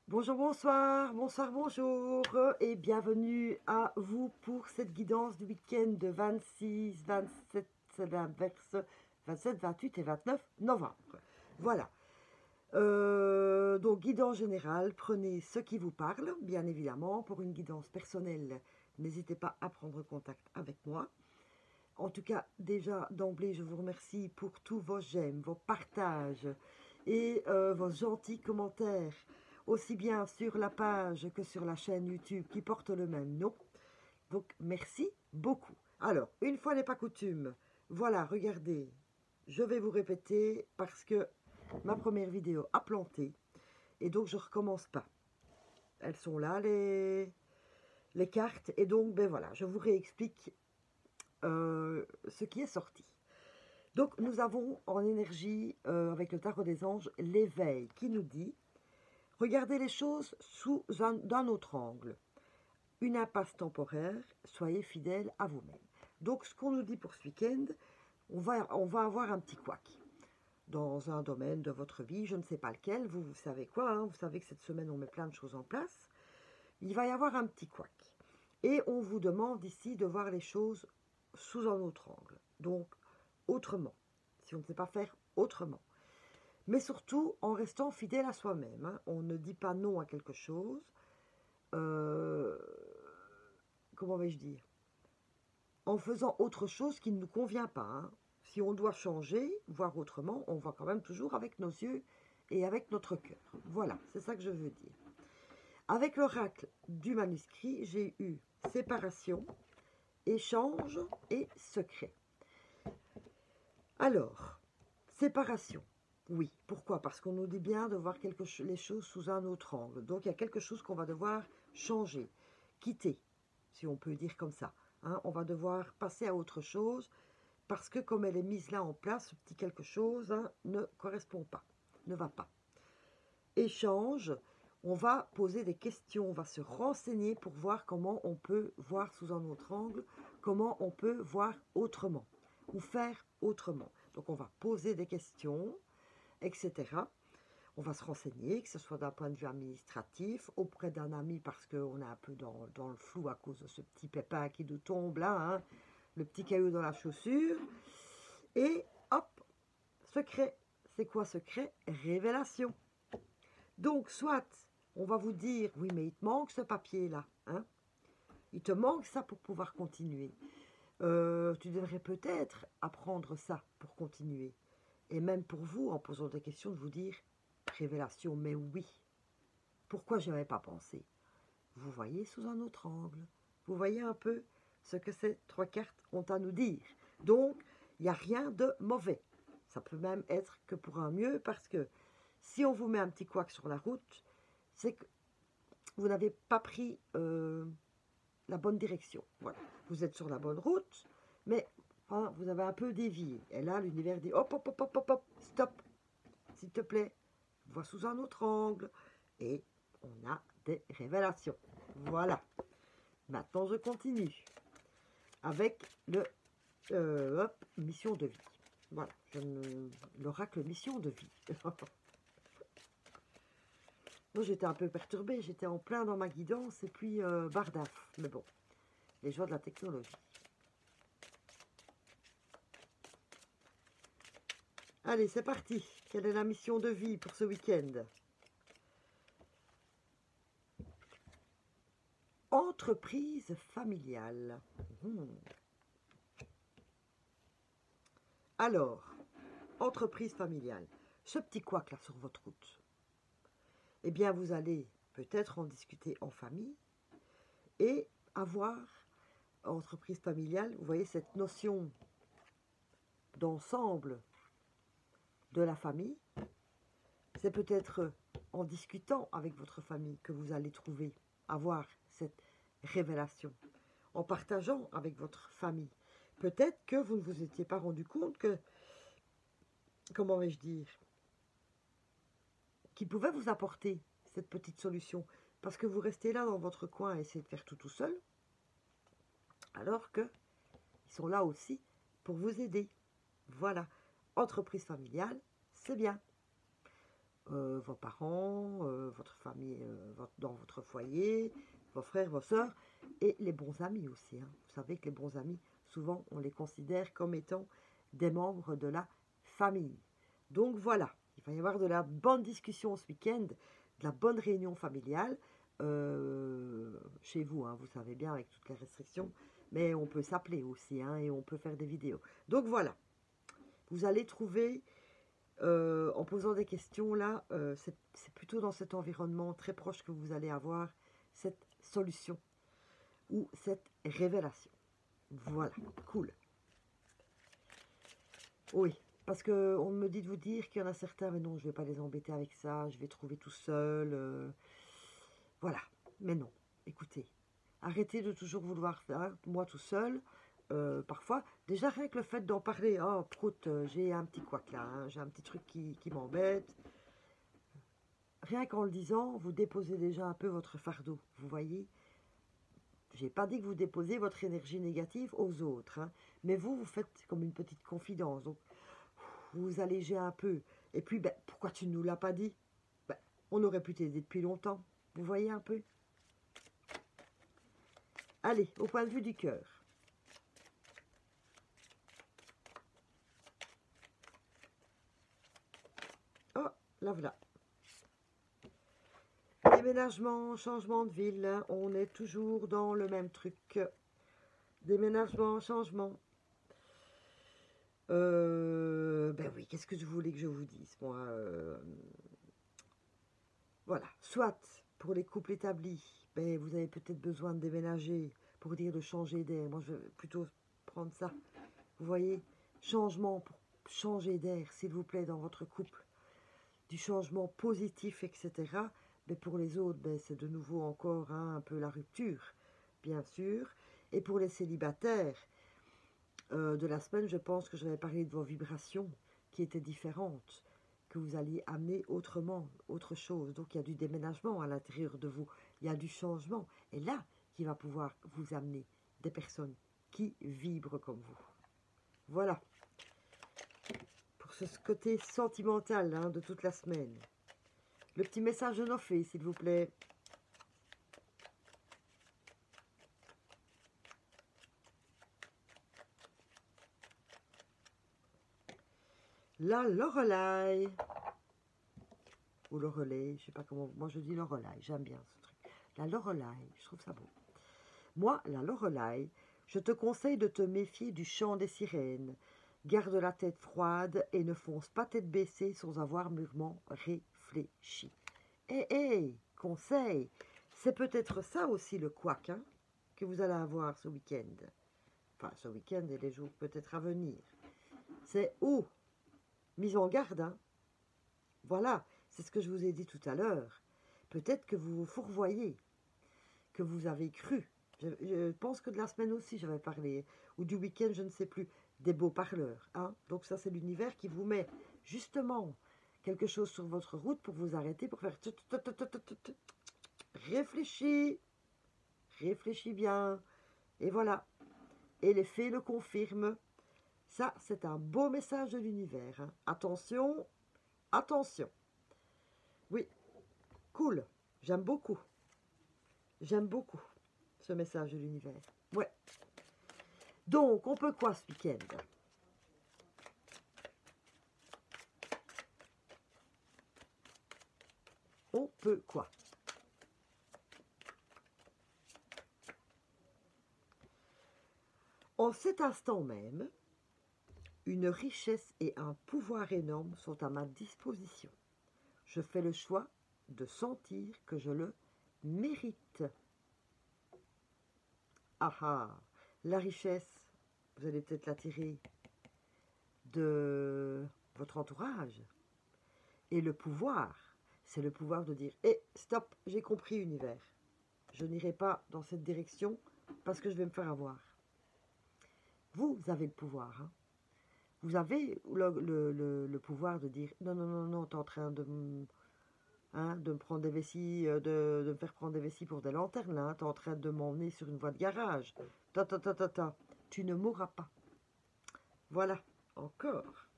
Bonjour, bonsoir, bonsoir, bonjour et bienvenue à vous pour cette guidance du week-end de 26, 27, 27, 28 et 29 novembre. Voilà. Donc, guidance générale, prenez ce qui vous parle, bien évidemment. Pour une guidance personnelle, n'hésitez pas à prendre contact avec moi. En tout cas, déjà d'emblée, je vous remercie pour tous vos j'aime, vos partages et vos gentils commentaires, aussi bien sur la page que sur la chaîne YouTube qui porte le même nom. Donc, merci beaucoup. Alors, une fois n'est pas coutume, voilà, regardez, je vais vous répéter parce que ma première vidéo a planté et donc je ne recommence pas. Elles sont là, les cartes, et donc, ben voilà, je vous réexplique ce qui est sorti. Donc, nous avons en énergie, avec le tarot des anges, l'éveil qui nous dit « Regardez les choses d'un autre angle. Une impasse temporaire, soyez fidèles à vous-même. » Donc, ce qu'on nous dit pour ce week-end, on va avoir un petit couac. Dans un domaine de votre vie, je ne sais pas lequel, vous savez quoi, hein, vous savez que cette semaine, on met plein de choses en place. Il va y avoir un petit couac. Et on vous demande ici de voir les choses sous un autre angle. Donc, autrement, si on ne sait pas faire autrement. Mais surtout, en restant fidèle à soi-même. Hein. On ne dit pas non à quelque chose. Comment vais-je dire? En faisant autre chose qui ne nous convient pas. Hein. Si on doit changer, voir autrement, on voit quand même toujours avec nos yeux et avec notre cœur. Voilà, c'est ça que je veux dire. Avec l'oracle du manuscrit, j'ai eu séparation, échange et secret. Alors, séparation. Oui, pourquoi? Parce qu'on nous dit bien de voir les choses sous un autre angle. Donc, il y a quelque chose qu'on va devoir changer, quitter, si on peut dire comme ça. Hein, on va devoir passer à autre chose parce que comme elle est mise là en place, ce petit quelque chose ne correspond pas, ne va pas. Échange, on va poser des questions, on va se renseigner pour voir comment on peut voir sous un autre angle, comment on peut voir autrement ou faire autrement. Donc on va poser des questions, etc. On va se renseigner, que ce soit d'un point de vue administratif, auprès d'un ami parce qu'on est un peu dans le flou à cause de ce petit pépin qui nous tombe là, hein, le petit caillou dans la chaussure. Et hop, secret. C'est quoi secret? Révélation. Donc, soit on va vous dire, oui, mais il te manque ce papier-là. Hein? Il te manque ça pour pouvoir continuer. Tu devrais peut-être apprendre ça pour continuer. Et même pour vous, en posant des questions, de vous dire, révélation, mais oui. Pourquoi je n'y avais pas pensé? Vous voyez sous un autre angle. Vous voyez un peu ce que ces trois cartes ont à nous dire. Donc, il n'y a rien de mauvais. Ça peut même être que pour un mieux, parce que si on vous met un petit couac sur la route, c'est que vous n'avez pas pris la bonne direction. Voilà. Vous êtes sur la bonne route, mais hein, vous avez un peu dévié. Et là, l'univers dit, hop, hop, hop, hop, hop, hop, stop, s'il te plaît, vois sous un autre angle. Et on a des révélations. Voilà. Maintenant, je continue avec le mission de vie. Voilà, l'oracle mission de vie. Moi, j'étais un peu perturbée, j'étais en plein dans ma guidance et puis bardaf. Mais bon, les joies de la technologie. Allez, c'est parti. Quelle est la mission de vie pour ce week-end? Entreprise familiale. Alors, entreprise familiale. Ce petit couac là sur votre route. Eh bien, vous allez peut-être en discuter en famille et avoir, entreprise familiale, vous voyez cette notion d'ensemble de la famille. C'est peut-être en discutant avec votre famille que vous allez avoir cette révélation. En partageant avec votre famille. Peut-être que vous ne vous étiez pas rendu compte que, comment vais-je dire, qui pouvait vous apporter cette petite solution. Parce que vous restez là dans votre coin à essayer de faire tout seul. Alors qu'ils sont là aussi pour vous aider. Voilà. Entreprise familiale, c'est bien. vos parents, votre famille, dans votre foyer, vos frères, vos sœurs, et les bons amis aussi. Hein. Vous savez que les bons amis, souvent, on les considère comme étant des membres de la famille. Donc voilà, il va y avoir de la bonne discussion ce week-end, de la bonne réunion familiale, chez vous, hein, vous savez bien, avec toutes les restrictions, mais on peut s'appeler aussi, hein, et on peut faire des vidéos. Donc voilà, vous allez trouver, en posant des questions là, c'est plutôt dans cet environnement très proche que vous allez avoir cette solution ou cette révélation. Voilà, cool. Oui, parce qu'on me dit de vous dire qu'il y en a certains, mais non, je ne vais pas les embêter avec ça, je vais trouver tout seul. Voilà, mais non, écoutez, arrêtez de toujours vouloir faire, moi tout seul. Parfois, déjà rien que le fait d'en parler, oh prout, j'ai un petit couac là, hein, j'ai un petit truc qui m'embête. Rien qu'en le disant, vous déposez déjà un peu votre fardeau, vous voyez. J'ai pas dit que vous déposez votre énergie négative aux autres, hein, mais vous faites comme une petite confidence, donc vous allégez un peu. Et puis, ben, pourquoi tu ne nous l'as pas dit? Ben, on aurait pu t'aider depuis longtemps, vous voyez un peu. Allez, au point de vue du cœur. Oh, là voilà. Déménagement, changement de ville, on est toujours dans le même truc. Déménagement, changement. Ben oui, qu'est-ce que je voulais que je vous dise, moi voilà, soit pour les couples établis, ben vous avez peut-être besoin de déménager pour dire de changer d'air. Moi, je vais plutôt prendre ça. Vous voyez, changement pour changer d'air, s'il vous plaît, dans votre couple. Du changement positif, etc. Mais pour les autres, ben, c'est de nouveau encore hein, un peu la rupture, bien sûr. Et pour les célibataires, de la semaine, je pense que je vais parler de vos vibrations qui étaient différentes, que vous alliez amener autrement, autre chose. Donc il y a du déménagement à l'intérieur de vous, il y a du changement. Et là, qui va pouvoir vous amener des personnes qui vibrent comme vous. Voilà. Pour ce côté sentimental hein, de toute la semaine. Le petit message de nos fées, s'il vous plaît. La Lorelai. Ou Lorelai, je sais pas comment. Moi, je dis Lorelai, j'aime bien ce truc. La Lorelai, je trouve ça beau. Moi, la Lorelai, je te conseille de te méfier du chant des sirènes. Garde la tête froide et ne fonce pas tête baissée sans avoir mûrement réfléchi. Conseil, c'est peut-être ça aussi le couac hein, que vous allez avoir ce week-end. Enfin, ce week-end et les jours peut-être à venir. C'est mise en garde. Hein. Voilà, c'est ce que je vous ai dit tout à l'heure. Peut-être que vous vous fourvoyez, que vous avez cru. Je pense que de la semaine aussi, j'avais parlé, ou du week-end, je ne sais plus, des beaux parleurs. Hein. Donc ça, c'est l'univers qui vous met justement quelque chose sur votre route pour vous arrêter, pour faire... Réfléchis, réfléchis bien. Et voilà. Et les faits le confirment. Ça, c'est un beau message de l'univers. Hein. Attention, attention. Oui, cool. J'aime beaucoup. J'aime beaucoup ce message de l'univers. Ouais. Donc, on peut quoi ce week-end? On peut quoi? En cet instant même, une richesse et un pouvoir énorme sont à ma disposition. Je fais le choix de sentir que je le mérite. Ah ah, la richesse, vous allez peut-être la tirer de votre entourage. Et le pouvoir, c'est le pouvoir de dire « Eh, stop, j'ai compris univers. Je n'irai pas dans cette direction parce que je vais me faire avoir. » Vous avez le pouvoir. Hein. Vous avez le pouvoir de dire « Non, non, non, non, tu es en train de me prendre des vessies, de me faire prendre des vessies pour des lanternes, là. Tu es en train de m'emmener sur une voie de garage. Tu ne mourras pas. » Voilà, encore.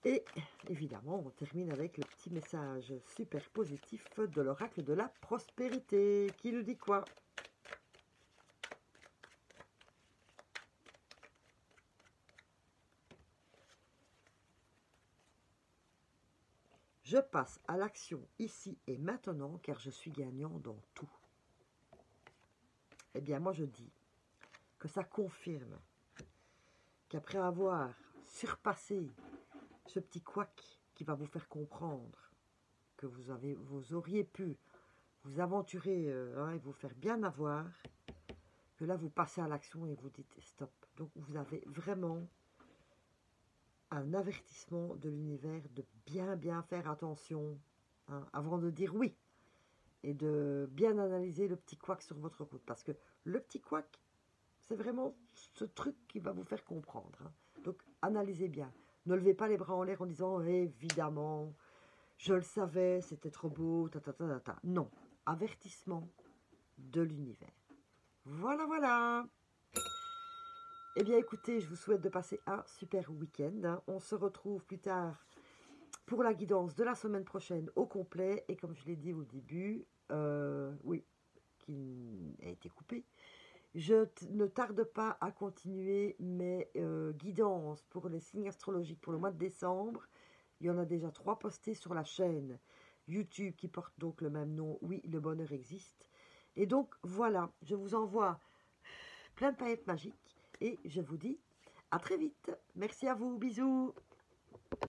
Et évidemment, on termine avec le petit message super positif de l'oracle de la prospérité. Qui nous dit quoi? Je passe à l'action ici et maintenant car je suis gagnant dans tout. Eh bien, moi je dis que ça confirme qu'après avoir surpassé ce petit couac qui va vous faire comprendre que vous auriez pu vous aventurer et vous faire bien avoir, que là vous passez à l'action et vous dites stop. Donc vous avez vraiment un avertissement de l'univers de bien faire attention avant de dire oui et de bien analyser le petit couac sur votre route, parce que le petit couac, c'est vraiment ce truc qui va vous faire comprendre. Donc analysez bien, ne levez pas les bras en l'air en disant évidemment je le savais, c'était trop beau, Non, avertissement de l'univers. Voilà. Eh bien écoutez, je vous souhaite de passer un super week-end. On se retrouve plus tard pour la guidance de la semaine prochaine au complet. Et comme je l'ai dit au début, oui, qui a été coupé, je ne tarde pas à continuer mes guidances pour les signes astrologiques pour le mois de décembre. Il y en a déjà 3 postés sur la chaîne YouTube qui porte donc le même nom. Oui, le bonheur existe. Et donc voilà, je vous envoie plein de paillettes magiques et je vous dis à très vite. Merci à vous, bisous.